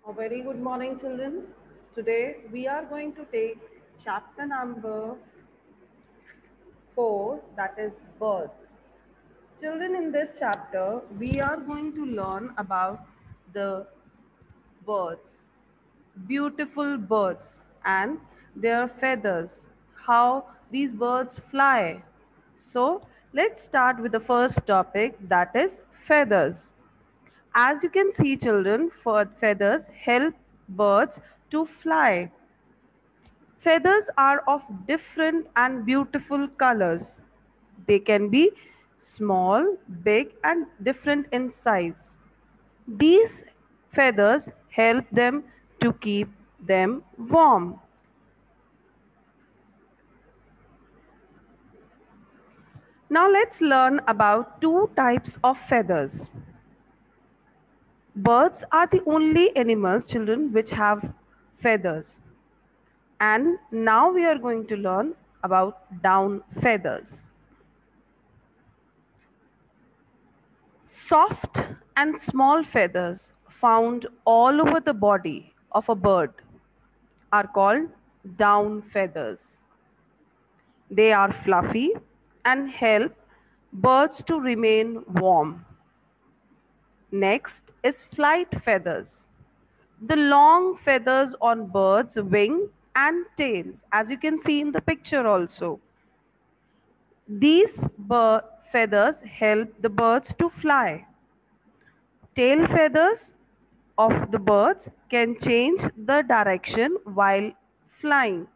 A very good morning, children. Today we are going to take chapter number 4, that is birds. Children, in this chapter, we are going to learn about the birds, beautiful birds, and their feathers, how these birds fly. So, let's start with the first topic, that is feathers. As you can see, children, feathers help birds to fly. Feathers are of different and beautiful colors. They can be small, big, and different in size. These feathers help them to keep them warm. Now let's learn about two types of feathers. Birds are the only animals, children, which have feathers. And now we are going to learn about down feathers. Soft and small feathers found all over the body of a bird are called down feathers. They are fluffy and help birds to remain warm. Next is flight feathers. The long feathers on birds' wing and tails, as you can see in the picture also. These feathers help the birds to fly. Tail feathers of the birds can change the direction while flying.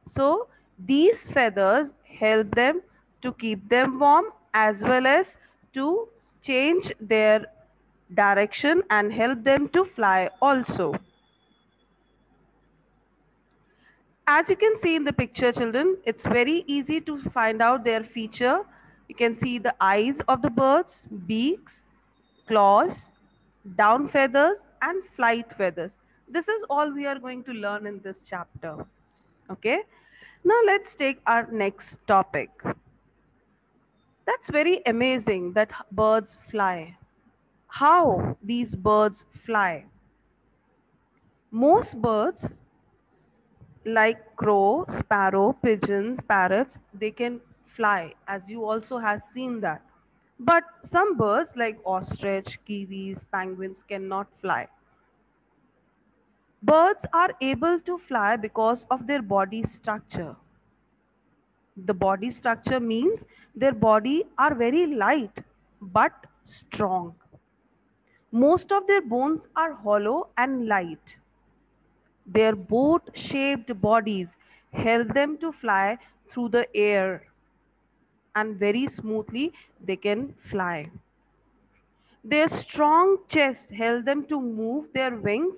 So these feathers help them to keep them warm as well as to change their direction and help them to fly also. As you can see in the picture, children, it's very easy to find out their feature. You can see the eyes of the birds, beaks, claws, down feathers, and flight feathers. This is all we are going to learn in this chapter. Okay. Now let's take our next topic. That's very amazing that birds fly. How these birds fly? Most birds like crow, sparrow, pigeons, parrots, they can fly, as you also have seen that. But some birds like ostrich, kiwis, penguins cannot fly. Birds are able to fly because of their body structure. The body structure means their body are very light but strong. Most of their bones are hollow and light. Their boat shaped bodies help them to fly through the air and very smoothly they can fly. Their strong chest helps them to move their wings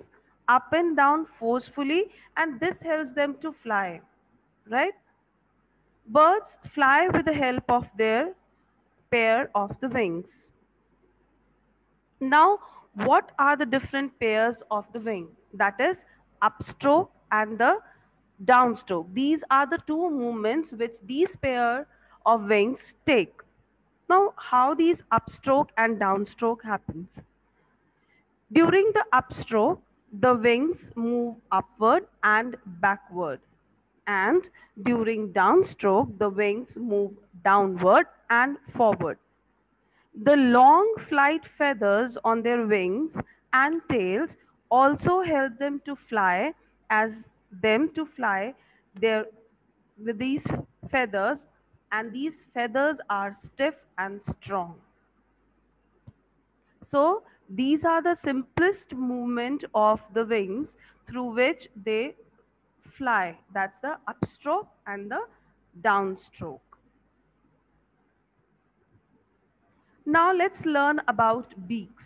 up and down forcefully, and this helps them to fly. Right? Birds fly with the help of their pair of the wings. Now, what are the different pairs of the wing? That is upstroke and the downstroke. These are the two movements which these pair of wings take. Now, how these upstroke and downstroke happens? During the upstroke, the wings move upward and backward. And during downstroke, the wings move downward and forward. The long flight feathers on their wings and tails also help them to fly as them to fly their with these feathers, and these feathers are stiff and strong. So these are the simplest movement of the wings through which they fly. That's the upstroke and the downstroke. Now let's learn about beaks.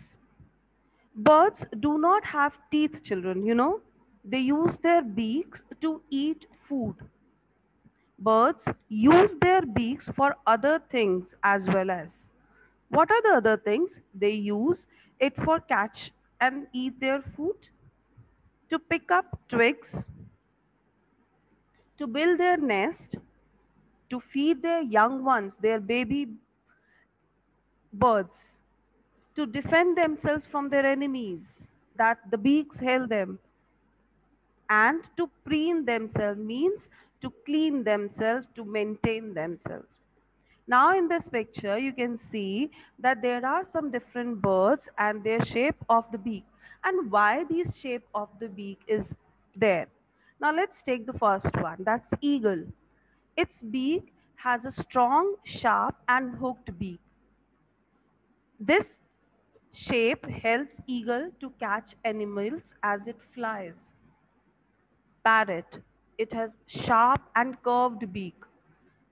Birds do not have teeth, children, you know. They use their beaks to eat food. Birds use their beaks for other things as well as. What are the other things? They use it for catch and eat their food, to pick up twigs, to build their nest, to feed their young ones, their baby birds, to defend themselves from their enemies. that the beaks help them. And to preen themselves means to clean themselves, to maintain themselves. Now in this picture, you can see that there are some different birds and their shape of the beak and why this shape of the beak is there. Now let's take the first one, that's eagle. Its beak has a strong, sharp and hooked beak. This shape helps eagle to catch animals as it flies. Parrot, it has sharp and curved beak.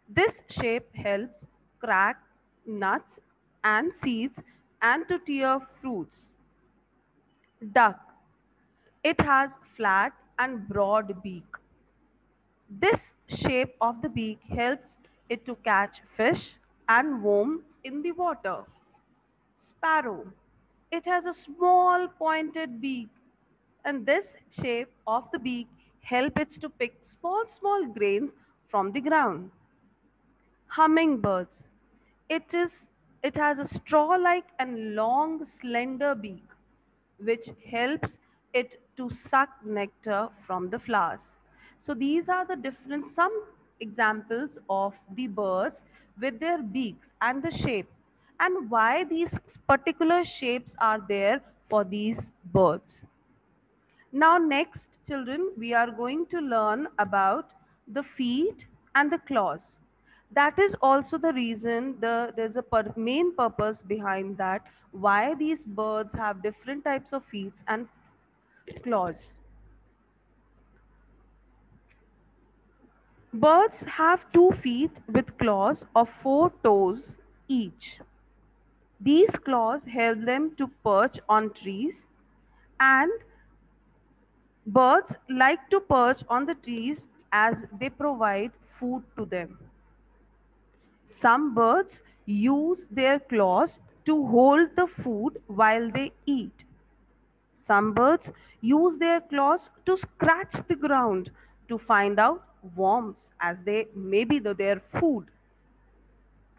This shape helps crack nuts and seeds and to tear fruits. Duck, it has flat and broad beak. This shape of the beak helps it to catch fish and worms in the water. Sparrow, it has a small pointed beak, and this shape of the beak helps it to pick small grains from the ground. Hummingbirds, it is it has a straw-like and long, slender beak, which helps it to suck nectar from the flowers. So these are the different some examples of the birds with their beaks and the shape and why these particular shapes are there for these birds. Now, next, children, we are going to learn about the feet and the claws. That is also the reason there's a main purpose behind that why these birds have different types of feet and claws. Birds have 2 feet with claws of 4 toes each. These claws help them to perch on trees, and birds like to perch on the trees as they provide food to them. Some birds use their claws to hold the food while they eat. Some birds use their claws to scratch the ground to find out worms as they maybe their food.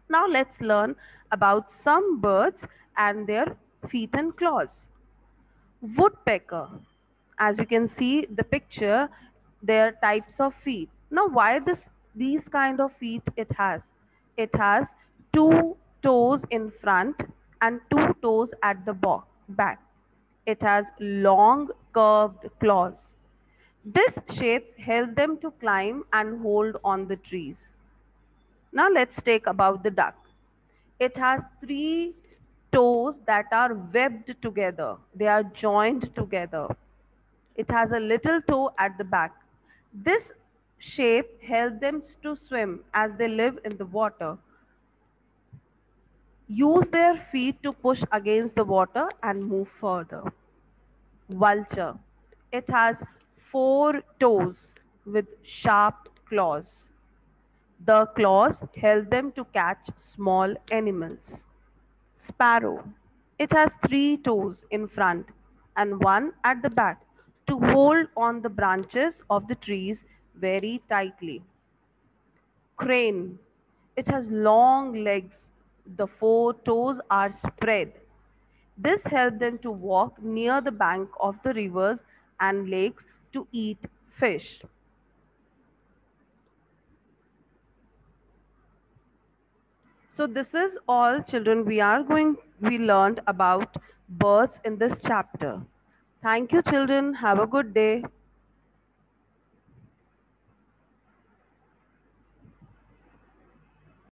Now let's learn about some birds and their feet and claws. Woodpecker, as you can see the picture, there are types of feet. Now why these kind of feet it has? It has 2 toes in front and 2 toes at the back. It has long curved claws. This shapes help them to climb and hold on the trees. Now let's take about the duck. It has 3 toes that are webbed together. They are joined together. It has a little toe at the back. This shape helps them to swim as they live in the water. Use their feet to push against the water and move further. Vulture. It has 4 toes with sharp claws. The claws help them to catch small animals. Sparrow. It has 3 toes in front and one at the back to hold on the branches of the trees very tightly. Crane. It has long legs. The 4 toes are spread. This helps them to walk near the bank of the rivers and lakes to eat fish. So this is all children we learned about birds in this chapter. Thank you children. Have a good day.